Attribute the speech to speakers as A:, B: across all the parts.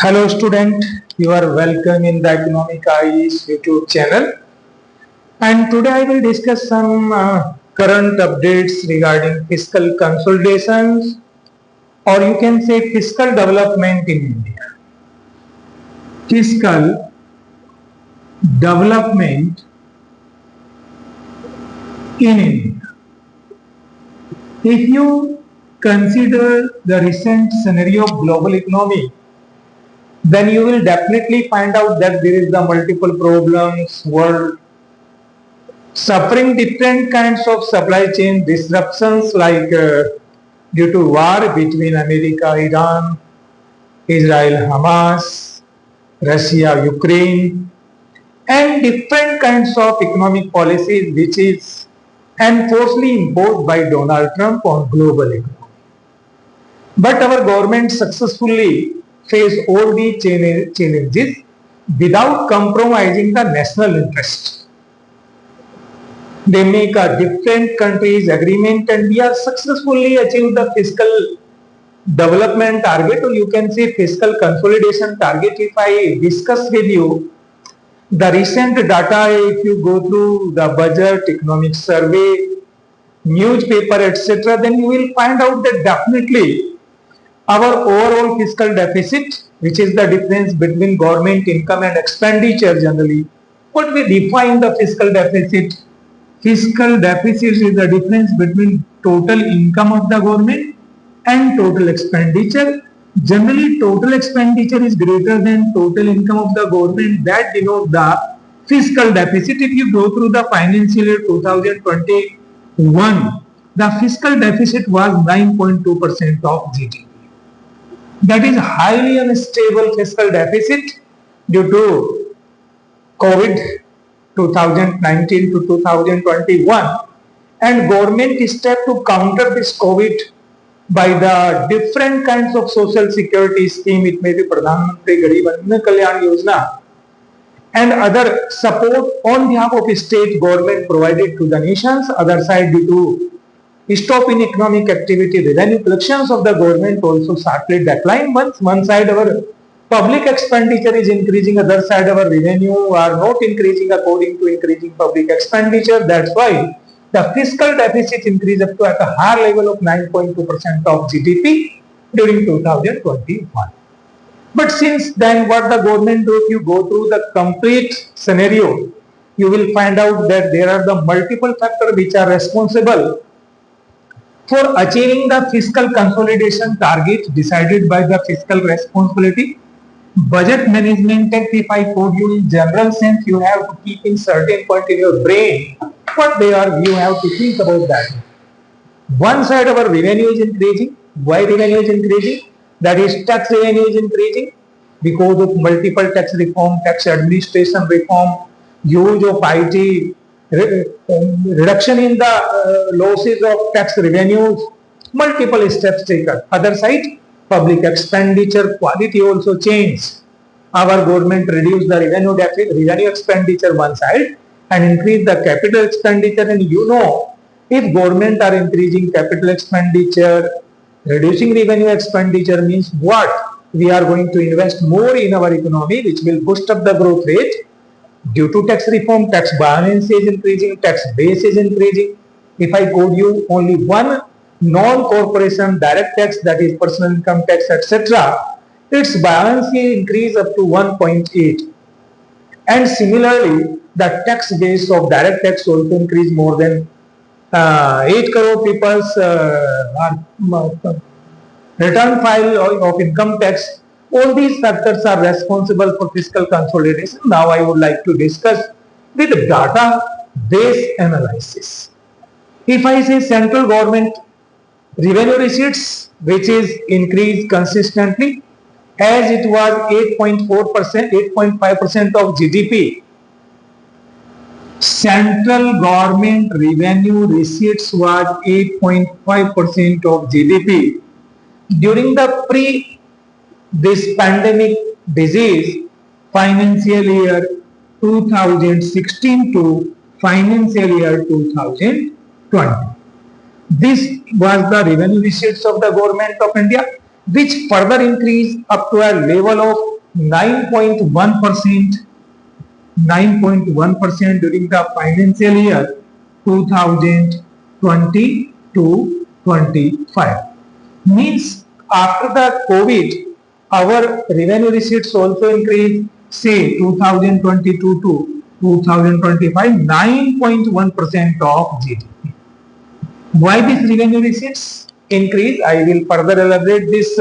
A: Hello student, you are welcome in the Economic Eyes YouTube channel, and today I will discuss some current updates regarding fiscal consolidations, or you can say fiscal development in India. Fiscal development in India. If you consider the recent scenario of global economy, then you will definitely find out that there is the multiple problems, world suffering different kinds of supply chain disruptions like due to war between America, Iran, Israel, Hamas, Russia, Ukraine, and different kinds of economic policies which is enforcedly imposed by Donald Trump on global economy. But our government successfully faced all these challenges without compromising the national interest. They make a different countries agreement and we have successfully achieved the fiscal development target, or you can say fiscal consolidation target. If I discuss with you the recent data, if you go through the budget, economic survey, newspaper, etc., then you will find out that definitely our overall fiscal deficit, which is the difference between government income and expenditure generally, what we define the fiscal deficit. Fiscal deficit is the difference between total income of the government and total expenditure. Generally, total expenditure is greater than total income of the government. That denotes the fiscal deficit. If you go through the financial year 2021, the fiscal deficit was 9.2% of GDP. That is highly unstable fiscal deficit due to COVID 2019 to 2021, and government step to counter this COVID by the different kinds of social security scheme. It may be Pradhan Mantri Garib Anna Kalyan Yojana and other support on behalf of state government provided to the nations. Other side, due to stop in economic activity, revenue collections of the government also sharply decline. One side our public expenditure is increasing, other side our revenue are not increasing according to increasing public expenditure. That's why the fiscal deficit increased up to at a higher level of 9.2% of GDP during 2021. But since then, what the government do, if you go through the complete scenario, you will find out that there are the multiple factors which are responsible for achieving the fiscal consolidation target decided by the fiscal responsibility. Budget management act, if I told you in general sense, you have to keep in certain point in your brain what they are, you have to think about that. One side our revenue is increasing. Why revenue is increasing? That is tax revenue is increasing because of multiple tax reform, tax administration reform, use of IT, reduction in the losses of tax revenues, multiple steps taken. Other side, public expenditure quality also changed. Our government reduced the revenue expenditure one side and increased the capital expenditure. And you know, if government are increasing capital expenditure, reducing revenue expenditure means what? We are going to invest more in our economy, which will boost up the growth rate. Due to tax reform, tax balance is increasing, tax base is increasing. If I quote you only one non-corporation direct tax, that is personal income tax, etc., its balance will increase up to 1.8. And similarly, the tax base of direct tax also increase more than 8 crore people's return file of income tax. All these factors are responsible for fiscal consolidation. Now I would like to discuss with data-based analysis. If I say central government revenue receipts, which is increased consistently, as it was 8.4%, 8.5% of GDP, central government revenue receipts was 8.5% of GDP. During the this pandemic disease, financial year 2016 to financial year 2020. This was the revenue receipts of the government of India. which further increased up to a level of 9.1%, 9.1% during the financial year 2020 to 25. Means after the COVID, our revenue receipts also increased, say 2022 to 2025, 9.1% of GDP. Why this revenue receipts increase? I will further elaborate this.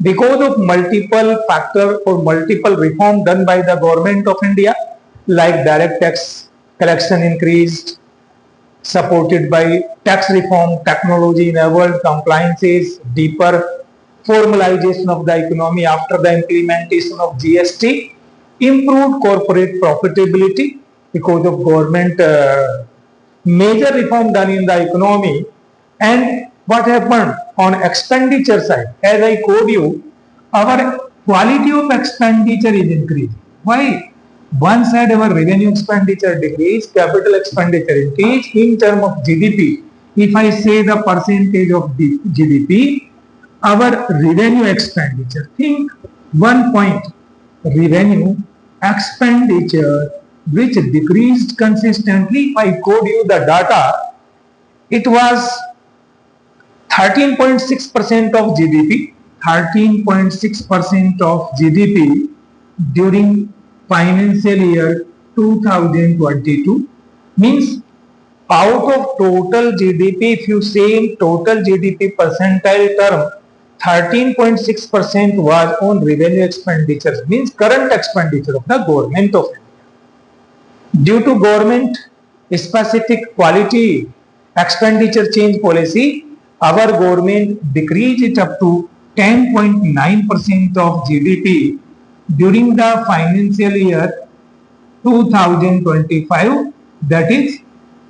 A: Because of multiple factor or multiple reform done by the government of India, like direct tax collection increased, supported by tax reform, technology enabled compliances, deeper formalization of the economy after the implementation of GST, improved corporate profitability because of government major reform done in the economy. And what happened on expenditure side? As I told you, our quality of expenditure is increasing. Why? One side our revenue expenditure decrease, capital expenditure increase in terms of GDP. If I say the percentage of the GDP, our revenue expenditure, think 1 point, revenue expenditure which decreased consistently. If I code you the data, it was 13.6% of GDP, 13.6% of GDP during financial year 2022. Means out of total GDP, if you say in total GDP percentile term, 13.6% was on revenue expenditures, means current expenditure of the government of India. Due to government specific quality expenditure change policy, our government decreased it up to 10.9% of GDP during the financial year 2025, that is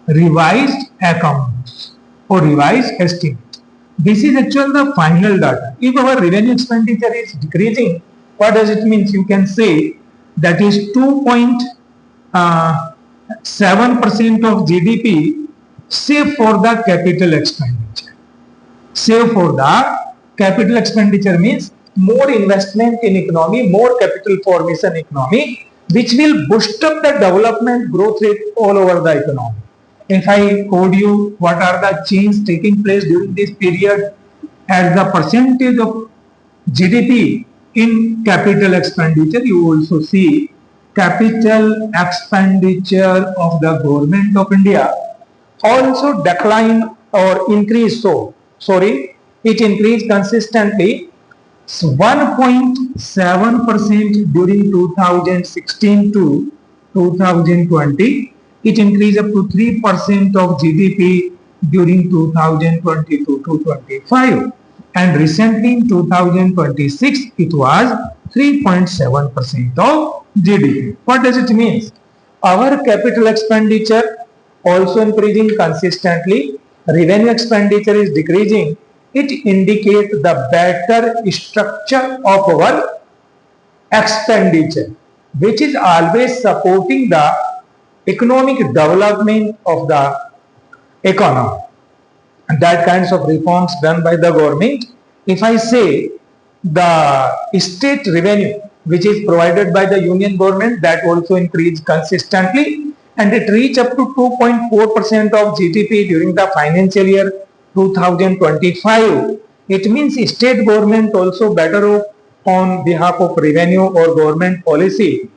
A: revised accounts or revised estimate. This is actually the final data. If our revenue expenditure is decreasing, what does it mean? You can say that is 2.7% of GDP save for the capital expenditure. Save for the capital expenditure means more investment in economy, more capital formation economy, which will boost up the development growth rate all over the economy. If I told you what are the changes taking place during this period as the percentage of GDP in capital expenditure, you also see capital expenditure of the government of India also decline or increase. It increased consistently 1.7% during 2016 to 2020. It increased up to 3% of GDP during 2022 to 25. And recently in 2026, it was 3.7% of GDP. What does it mean? Our capital expenditure also increasing consistently, revenue expenditure is decreasing. It indicates the better structure of our expenditure, which is always supporting the economic development of the economy. That kinds of reforms done by the government. If I say the state revenue, which is provided by the union government, that also increased consistently, and it reached up to 2.4% of GDP during the financial year 2025. It means state government also better off on behalf of revenue or government policy.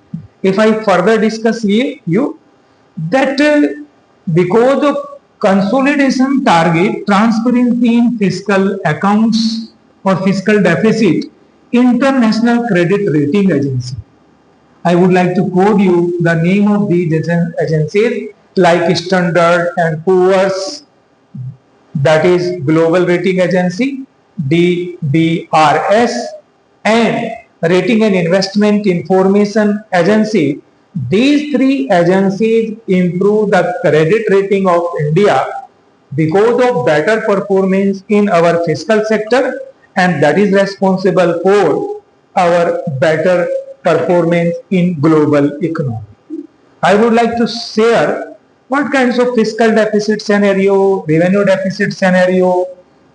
A: If I further discuss you that because of consolidation target, transparency in fiscal accounts or fiscal deficit, International Credit Rating Agency. I would like to quote you the name of these agencies like Standard and Poor's, that is Global Rating Agency, DBRS, and Rating and Investment Information Agency. These three agencies improve the credit rating of India because of better performance in our fiscal sector, and that is responsible for our better performance in global economy. I would like to share what kinds of fiscal deficit scenario, revenue deficit scenario,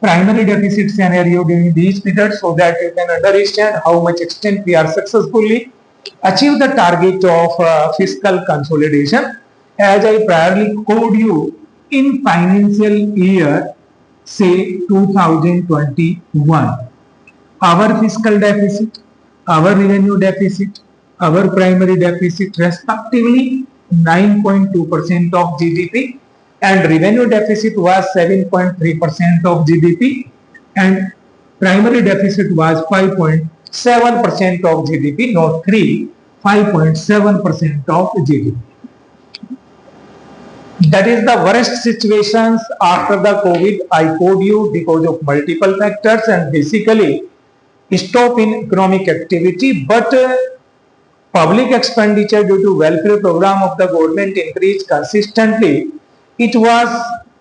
A: primary deficit scenario during these periods so that you can understand how much extent we are successfully achieve the target of fiscal consolidation. As I priorly code you in financial year, say 2021, our fiscal deficit, our revenue deficit, our primary deficit respectively 9.2% of GDP, and revenue deficit was 7.3% of GDP, and primary deficit was 5.7% of GDP, not 3, 5.7% of GDP. That is the worst situations after the COVID. I code you because of multiple factors and basically stop in economic activity, but public expenditure due to welfare program of the government increased consistently. It was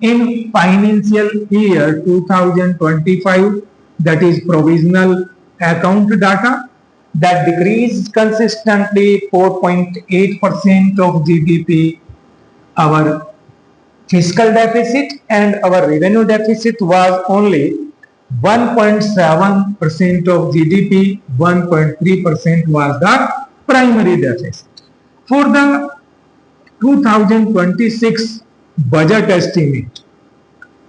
A: in financial year 2025, that is provisional account data, that decreased consistently 4.8% of GDP. Our fiscal deficit and our revenue deficit was only 1.7% of GDP, 1.3% was the primary deficit. For the 2026 budget estimate,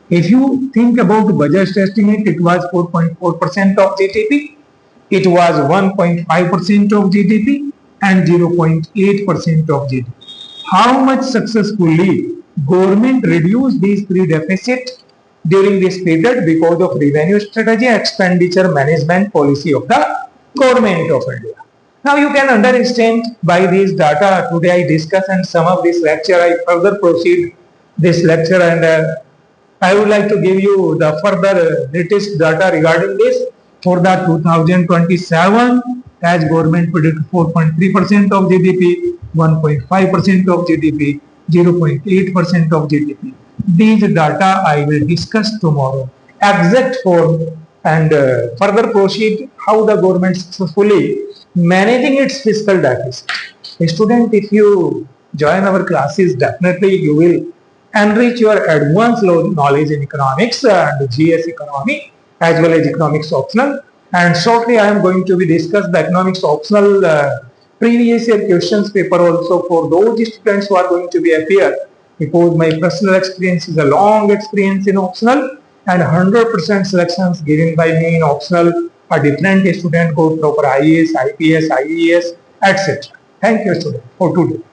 A: if you think about budget estimate, it was 4.4% of GDP, it was 1.5% of GDP and 0.8% of GDP. How much successfully government reduced these three deficits during this period because of revenue strategy, expenditure management policy of the government of India. Now you can understand by these data today I discuss and sum up this lecture. I further proceed this lecture and I would like to give you the further latest data regarding this for the 2027 as government predict 4.3% of GDP, 1.5% of GDP, 0.8% of GDP. These data I will discuss tomorrow. Exact form and further proceed how the government successfully managing its fiscal deficit. Student, if you join our classes, definitely you will enrich your advanced knowledge in economics and GS economy as well as economics optional. And shortly I am going to be discuss the economics optional previous year questions paper also for those students who are going to be appear, because my personal experience is a long experience in optional and 100% selections given by me in optional. A different student go proper IAS, IPS, IES, etc. Thank you, student, for today.